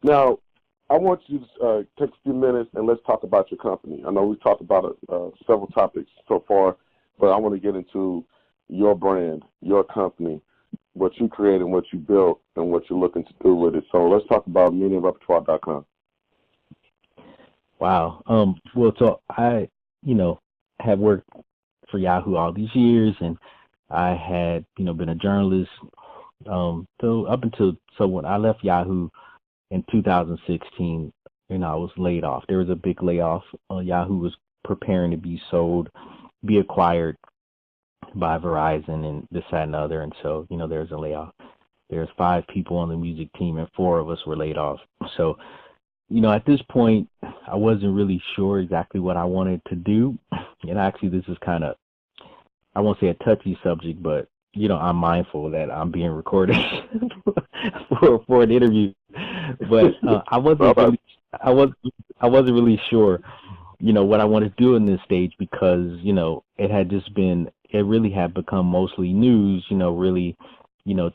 Now, I want you to take a few minutes and let's talk about your company. I know we've talked about several topics so far, but I want to get into your brand, your company, what you created, what you built, and what you're looking to do with it. So let's talk about MediaRepertoire.com. Wow. Well, so I, you know, have worked for Yahoo all these years, and I had, been a journalist. So up until when I left Yahoo in 2016, I was laid off. There was a big layoff. Yahoo was preparing to be sold, be acquired by Verizon, and this, that, and the other. And so, there's a layoff. There's 5 people on the music team, and 4 of us were laid off. So, at this point, I wasn't really sure exactly what I wanted to do. And actually, this is kind of, I won't say a touchy subject, but I'm mindful that I'm being recorded for an interview. But I wasn't really, I wasn't really sure, what I wanted to do in this stage because it had just been, it really had become mostly news, really,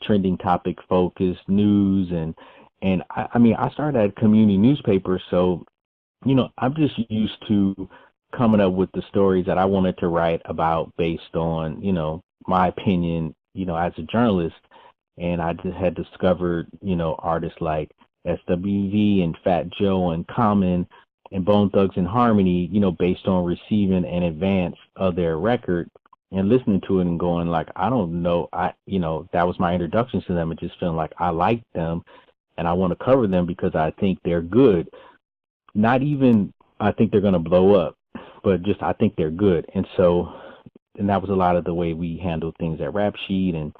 trending topic focused news, and I mean, I started at a community newspaper, so I'm just used to coming up with the stories that I wanted to write about based on, my opinion, as a journalist. And I just had discovered, artists like SWV and Fat Joe and Common and Bone Thugs and Harmony, based on receiving an advance of their record and listening to it and going like, I don't know, that was my introduction to them and just feeling like I liked them and I want to cover them because I think they're good. Not even I think they're going to blow up, but just I think they're good. And so, and that was a lot of the way we handled things at Rap Sheet and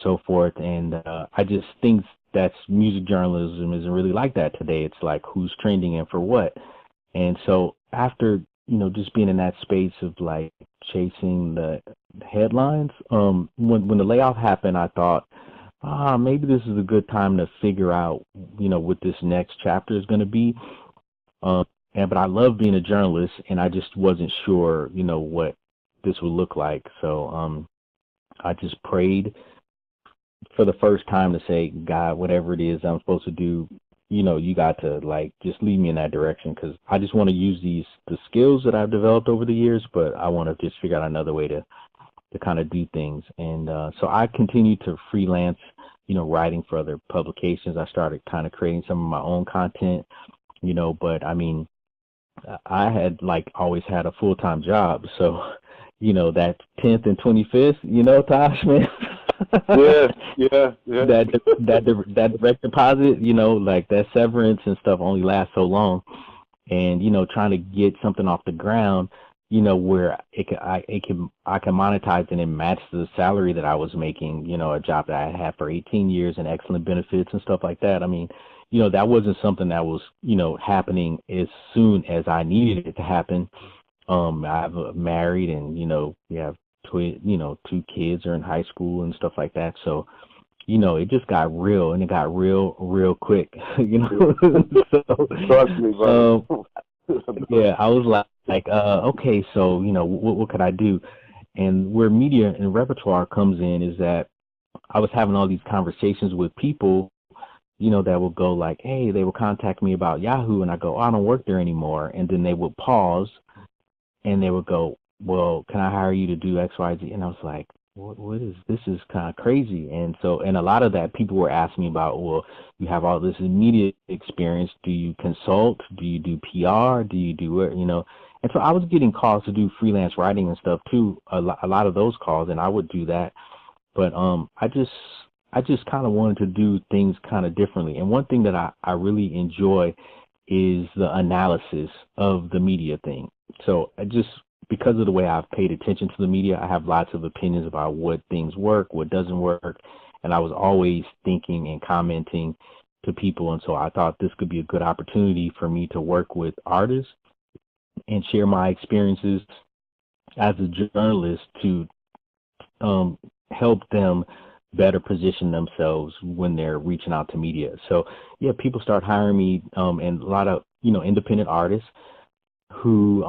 so forth. And I just think that's music journalism isn't really like that today. It's like who's trending and for what. And so after, just being in that space of like chasing the headlines, when the layoff happened, I thought, maybe this is a good time to figure out, what this next chapter is going to be. But I love being a journalist, and I just wasn't sure, what this would look like. So I just prayed for the first time to say, God, whatever it is I'm supposed to do, you got to like just lead me in that direction because I just want to use the skills that I've developed over the years, but I want to just figure out another way to kind of do things. And so I continued to freelance, writing for other publications. I started kind of creating some of my own content, but I mean, I had like always had a full-time job. So, that 10th and 25th, Tosh, man. Yeah. That direct deposit, like that severance and stuff only lasts so long. And, trying to get something off the ground, where I can monetize it and match the salary that I was making, a job that I had for 18 years and excellent benefits and stuff like that. I mean, that wasn't something that was, happening as soon as I needed it to happen. I've married and, we have 2 kids are in high school and stuff like that. So, it just got real and it got real quick, So, Trust me, brother. yeah, I was like, okay, so, what could I do? And where media and repertoire comes in is that I was having all these conversations with people, that would go like, hey, they would contact me about Yahoo, and I go, oh, I don't work there anymore. And then they would pause and they would go, well, can I hire you to do X, Y, Z? And I was like, what is this? Is kind of crazy. And so, and a lot of that people were asking me about, well, you have all this media experience. Do you consult? Do you do PR? Do you do what, And so I was getting calls to do freelance writing and stuff too. A lot of those calls, and I would do that. But I just kind of wanted to do things kind of differently. And one thing that I really enjoy is the analysis of the media thing. So I just, because of the way I've paid attention to the media, I have lots of opinions about what things work, what doesn't work. And I was always thinking and commenting to people. And so I thought this could be a good opportunity for me to work with artists and share my experiences as a journalist to help them better position themselves when they're reaching out to media. So yeah, people start hiring me and a lot of, independent artists. who,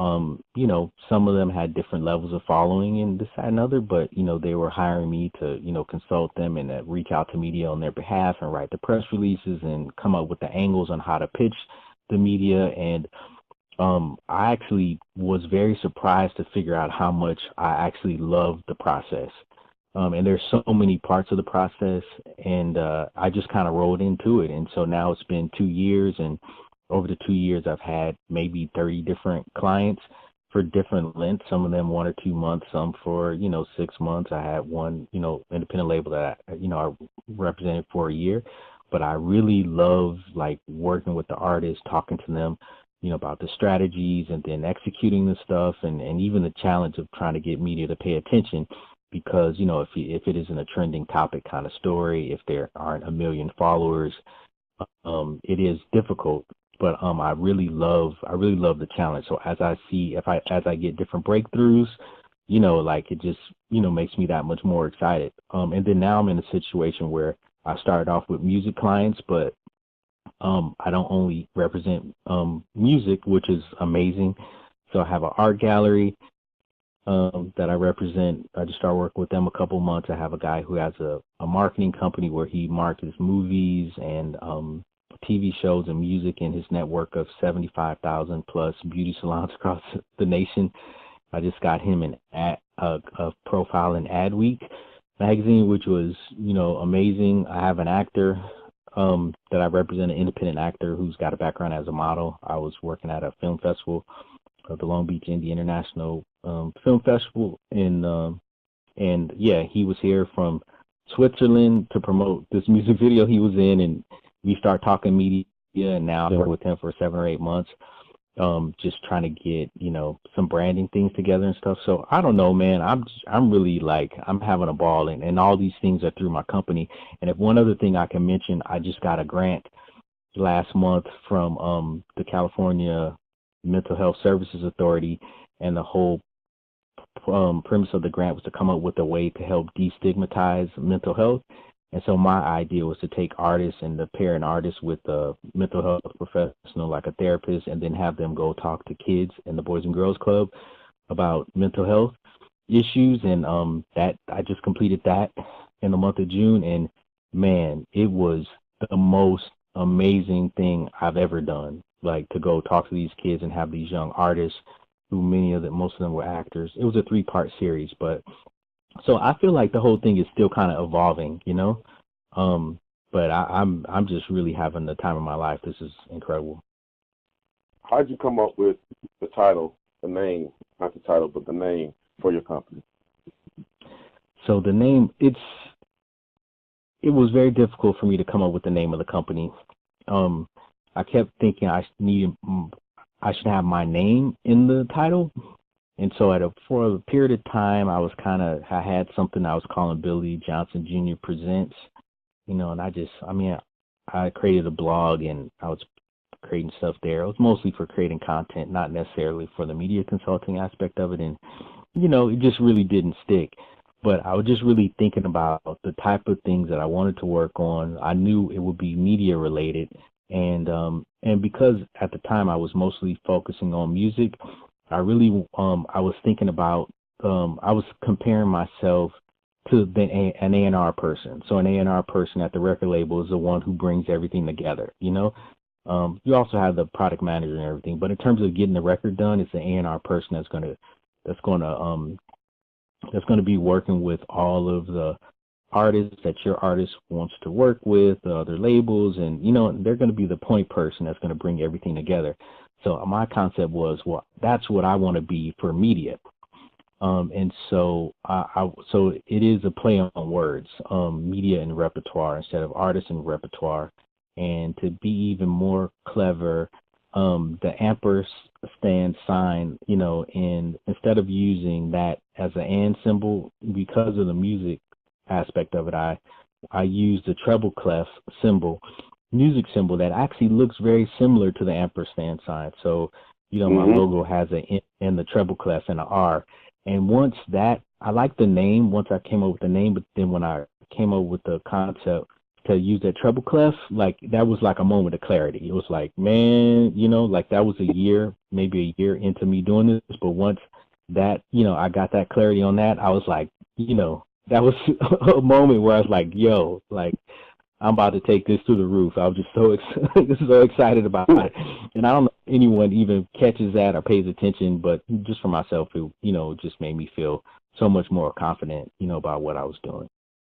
some of them had different levels of following and this, that, and other, but, they were hiring me to, consult them and reach out to media on their behalf and write the press releases and come up with the angles on how to pitch the media. And I actually was very surprised to figure out how much I actually loved the process. And there's so many parts of the process, and I just kind of rolled into it. And so now it's been 2 years, and over the 2 years, I've had maybe 30 different clients for different lengths, some of them 1 or 2 months, some for, 6 months. I had one, independent label that, I represented for a year. But I really love, like, working with the artists, talking to them, about the strategies and then executing the stuff, and even the challenge of trying to get media to pay attention. Because, if it isn't a trending topic kind of story, if there aren't a million followers, it is difficult. But I really love the challenge. So as I get different breakthroughs, like, it just, makes me that much more excited. And then now I'm in a situation where I started off with music clients, but I don't only represent music, which is amazing. So I have an art gallery that I represent. I just started working with them a couple months. I have a guy who has a marketing company where he markets movies and TV shows and music in his network of 75,000 plus beauty salons across the nation. I just got him a profile in Adweek magazine, which was, amazing. I have an actor that I represent, an independent actor who's got a background as a model. I was working at a film festival, the Long Beach Indie International Film Festival, and yeah, he was here from Switzerland to promote this music video he was in, and we start talking media, and now I've worked with him for 7 or 8 months, just trying to get, some branding things together and stuff. So I don't know, man, I'm really, like, I'm having a ball, and all these things are through my company. And if one other thing I can mention, I just got a grant last month from the California Mental Health Services Authority, and the whole premise of the grant was to come up with a way to help destigmatize mental health. And so my idea was to take artists and to pair an artist with a mental health professional, like a therapist, and then have them go talk to kids in the Boys and Girls Club about mental health issues. And that I just completed that in the month of June, and man, it was the most amazing thing I've ever done. Like, to go talk to these kids and have these young artists, who most of them were actors. It was a 3-part series, but so I feel like the whole thing is still kind of evolving, But I'm just really having the time of my life. This is incredible. How'd you come up with the title, the name, not the title, but the name for your company? So the name, it was very difficult for me to come up with the name of the company. I kept thinking I should have my name in the title. And so for a period of time, I had something I was calling Billy Johnson Jr. Presents, and I created a blog, and I was creating stuff there. It was mostly for creating content, not necessarily for the media consulting aspect of it. And, it just really didn't stick. But I was just really thinking about the type of things that I wanted to work on. I knew it would be media related. And because at the time I was mostly focusing on music, I really, I was thinking about, I was comparing myself to an A&R person. So an A&R person at the record label is the one who brings everything together, You also have the product manager and everything, but in terms of getting the record done, it's the A&R person that's going to be working with all of the artists that your artist wants to work with, other labels, and they're going to be the point person that's going to bring everything together. So my concept was, well, that's what I want to be for media. And so so it is a play on words, media and repertoire instead of artist and repertoire. And to be even more clever, the ampersand sign, and instead of using that as an and symbol, because of the music aspect of it, I used the treble clef music symbol that actually looks very similar to the ampersand sign. So, my logo has an N and the treble clef and an R. And I liked the name once I came up with the name, but then when I came up with the concept to use that treble clef, like that was like a moment of clarity. It was like, man, like that was a year, maybe a year into me doing this. But once that, I got that clarity on that, I was like, that was a moment where I was like, yo, like I'm about to take this to the roof. I was just so so excited about it. And I don't know if anyone even catches that or pays attention, but just for myself, it, just made me feel so much more confident, about what I was doing.